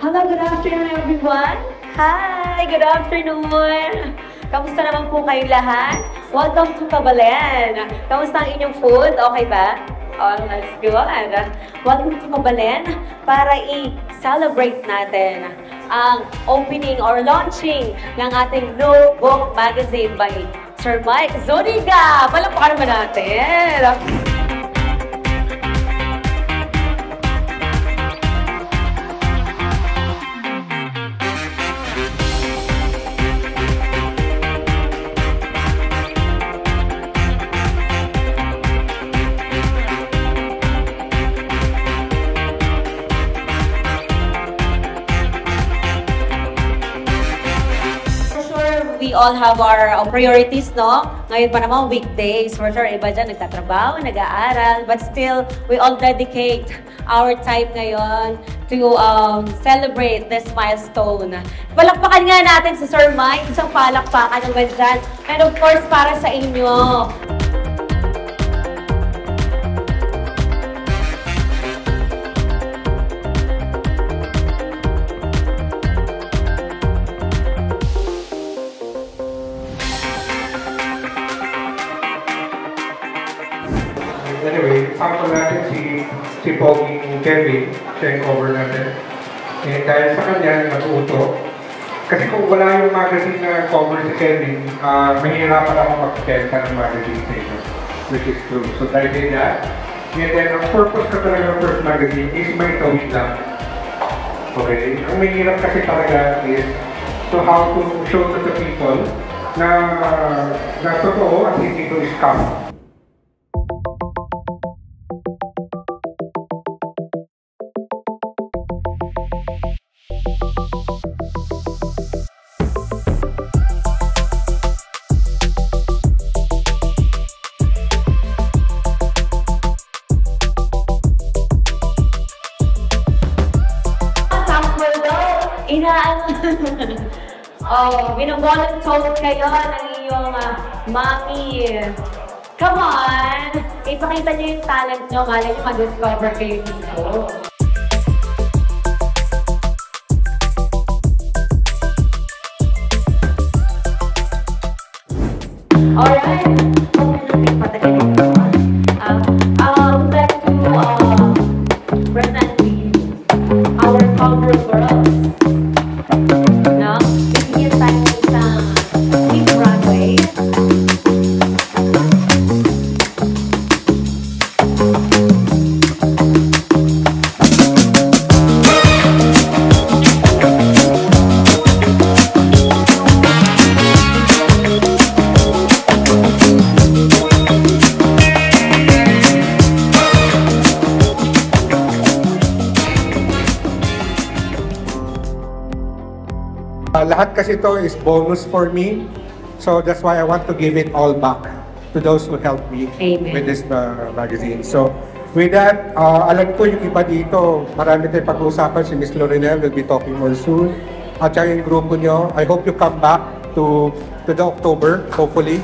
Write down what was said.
Hello, good afternoon everyone. Hi, good afternoon. Kamusta naman po kayo lahat? Welcome to Kabalen. Kamusta ang inyong food? Okay ba? Oh, let's go. Welcome to Kabalen para i-celebrate natin ang opening or launching ng ating new book magazine by Sir Mike Zuniga. Palakpakan naman natin. We all have our priorities, no? Ngayon pa naman, weekdays. For sure, iba dyan nagtatrabaho, nag-aaral. But still, we all dedicate our time ngayon to celebrate this milestone. Palakpakan nga natin si Sir Mike. Isang palakpakan naman dyan. And of course, para sa inyo. Anyway, sample natin si Pogi Kevin, siya yung cover natin. And dahil sa kanya, nag-uuto. Kasi kung wala yung magazine na cover si Kevin, mahihirapan ako mag-benta ng magazine sa inyo. Which is true. So dahil din that, and then ang purpose ka talaga ng first magazine is may tawid lang. Okay? Ang mahirap kasi talaga is to how to show to the people na totoo at hindi to scam. Binovoluntold kayo ng iyong mami. Come on! Ipakita niyo yung talent niyo. Malay niyo mag-discover kayo dito. Alright. I would like to present to you our cover girls. No? Bigyan tayo sa Big Broadway. Lahat kasi ito is bonus for me. So that's why I want to give it all back to those who helped me with this magazine. So with that, alam ko yung iba dito, marami tayong pag-uusapan. Si Ms. Lorinel will be talking more soon. At saka yung grupo nyo, I hope you come back to the October, hopefully.